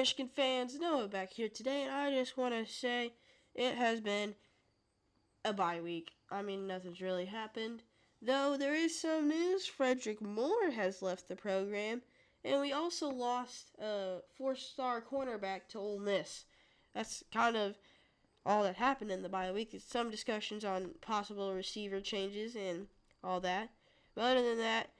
Michigan fans? Noah back here today, and I just want to say it has been a bye week. I mean, nothing's really happened. Though there is some news, Frederick Moore has left the program, and we also lost a 4-star cornerback to Ole Miss. That's kind of all that happened in the bye week. Some discussions on possible receiver changes and all that. But other than that,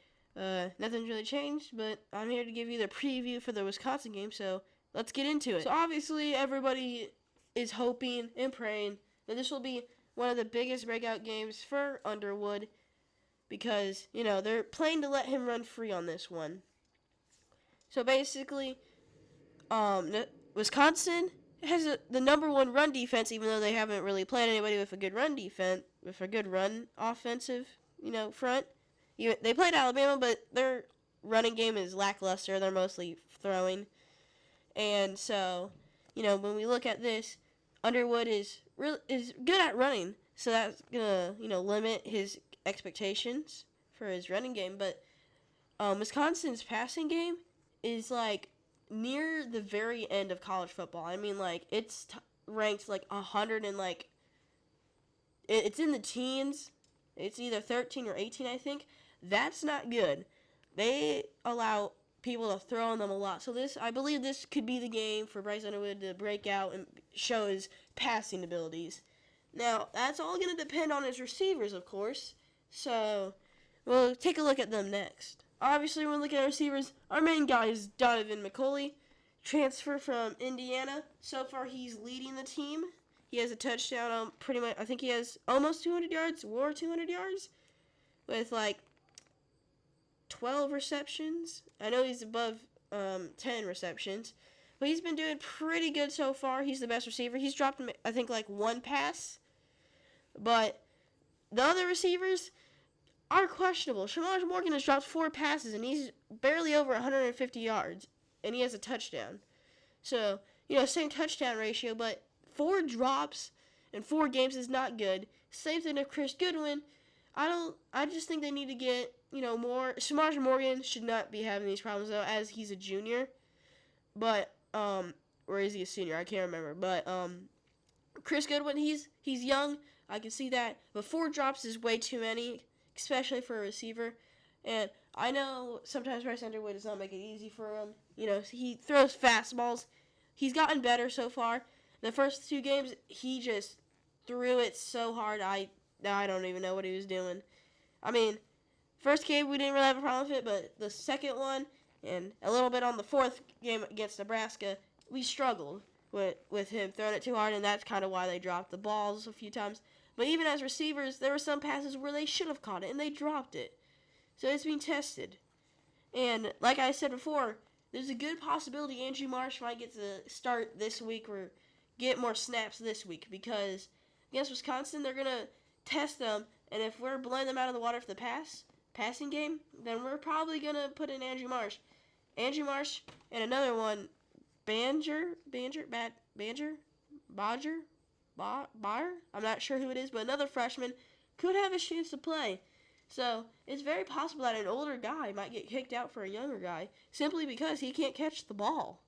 nothing's really changed, but I'm here to give you the preview for the Wisconsin game, so let's get into it. So obviously everybody is hoping and praying that this will be one of the biggest breakout games for Underwood because, they're planning to let him run free on this one. So basically, Wisconsin has the number one run defense, even though they haven't really played anybody with a good run defense, with a good run offensive, front. They played Alabama, but their running game is lackluster. They're mostly throwing. And so, when we look at this, Underwood is good at running. So that's going to, limit his expectations for his running game. But Wisconsin's passing game is, near the very end of college football. I mean, it's ranked, 100 and, it's in the teens. It's either 13 or 18, I think. That's not good. They allow people to throw on them a lot. So I believe this could be the game for Bryce Underwood to break out and show his passing abilities. Now, that's all going to depend on his receivers, of course. So, we'll take a look at them next. Obviously, when we look at our receivers, our main guy is Donovan McCulley, transfer from Indiana. So far, he's leading the team. He has a touchdown on pretty much, I think he has almost 200 yards, or 200 yards, with 12 receptions. I know he's above 10 receptions, but he's been doing pretty good so far. He's the best receiver. He's dropped, I think, one pass, but the other receivers are questionable. Shamaj Morgan has dropped 4 passes, and he's barely over 150 yards, and he has a touchdown. So, same touchdown ratio, but 4 drops in 4 games is not good. Same thing with Chris Goodwin. I just think they need to get, more. Shamaj Morgan should not be having these problems, though, as he's a junior. But, or is he a senior? I can't remember. But, Chris Goodwin, he's young. I can see that. But 4 drops is way too many, especially for a receiver. And I know sometimes Bryce Underwood does not make it easy for him. He throws fastballs. He's gotten better so far. The first 2 games, he just threw it so hard, I don't even know what he was doing. I mean, first game, we didn't really have a problem with it, but the second one, and a little bit on the 4th game against Nebraska, we struggled with him throwing it too hard, and that's kind of why they dropped the balls a few times. But even as receivers, there were some passes where they should have caught it, and they dropped it. So it's being tested. And like I said before, there's a good possibility Andrew Marsh might get to start this week or get more snaps this week, because against Wisconsin, they're going to test them, and if we're blowing them out of the water for the passing game, then we're probably going to put in Andrew Marsh. Andrew Marsh and another one, Badger? I'm not sure who it is, but another freshman could have a chance to play. So it's very possible that an older guy might get kicked out for a younger guy simply because he can't catch the ball.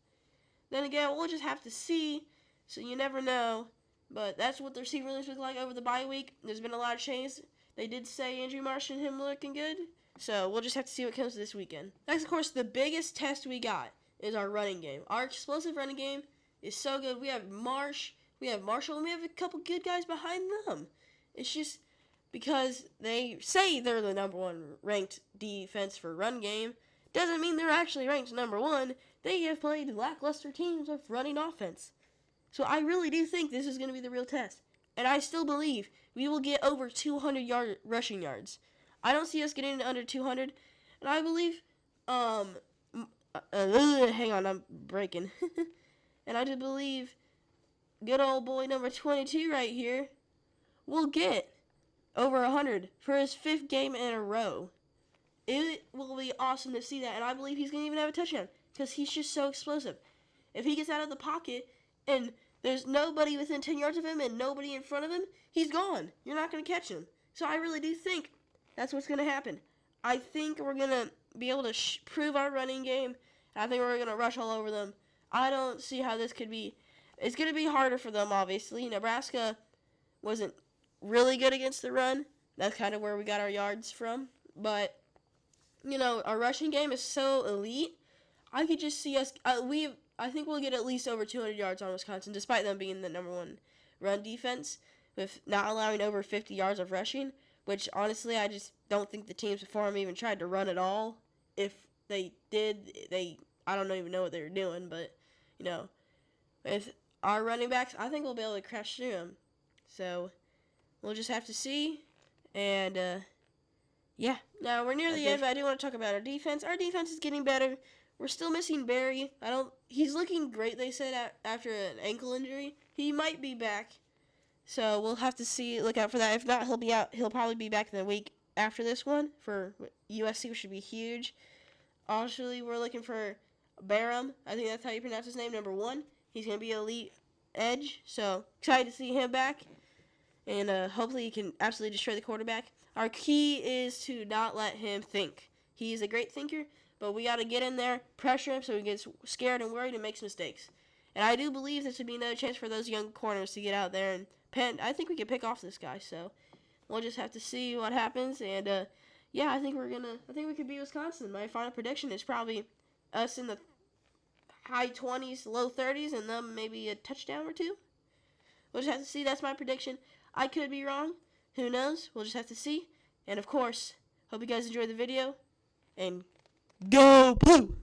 Then again, we'll just have to see, so you never know. But that's what the receiver list look like over the bye week. There's been a lot of changes. They did say Andrew Marsh and him looking good. So we'll just have to see what comes this weekend. Next, of course, the biggest test we got is our running game. Our explosive running game is so good. We have Marsh, we have Marshall, and we have a couple good guys behind them. It's just because they say they're the number 1 ranked defense for run game, doesn't mean they're actually ranked number 1. They have played lackluster teams with running offense. So I really do think this is going to be the real test. And I still believe we will get over 200 rushing yards. I don't see us getting under 200. And I believe, hang on, I'm breaking. And I do believe good old boy number 22 right here will get over 100 for his 5th game in a row. It will be awesome to see that. And I believe he's going to even have a touchdown because he's just so explosive. If he gets out of the pocket and there's nobody within 10 yards of him and nobody in front of him, he's gone. You're not going to catch him. So I really do think that's what's going to happen. I think we're going to be able to prove our running game. I think we're going to rush all over them. I don't see how this could be. It's going to be harder for them, obviously. Nebraska wasn't really good against the run. That's kind of where we got our yards from. But, our rushing game is so elite. I could just see us. I think we'll get at least over 200 yards on Wisconsin, despite them being the number one run defense, with not allowing over 50 yards of rushing, which honestly I just don't think the teams before them even tried to run at all. If they did, I don't even know what they were doing, but, with our running backs, I think we'll be able to crash through them. So we'll just have to see. And, yeah. Now, we're near the end, but I do want to talk about our defense. Our defense is getting better. We're still missing Barry. He's looking great, they said, after an ankle injury. He might be back. So we'll have to see, look out for that. If not, he'll be out. He'll probably be back in the week after this one for USC, which should be huge. Obviously, we're looking for Barham. I think that's how you pronounce his name, number 1. He's going to be elite edge. So excited to see him back. And hopefully he can absolutely destroy the quarterback. Our key is to not let him think. He's a great thinker, but we got to get in there, pressure him so he gets scared and worried and makes mistakes. And I do believe this would be another chance for those young corners to get out there and pen. I think we can pick off this guy, so we'll just have to see what happens. And I think we could beat Wisconsin. My final prediction is probably us in the high 20s, low 30s, and them maybe a touchdown or 2. We'll just have to see. That's my prediction. I could be wrong. Who knows? We'll just have to see. And of course, hope you guys enjoyed the video. And go Blue!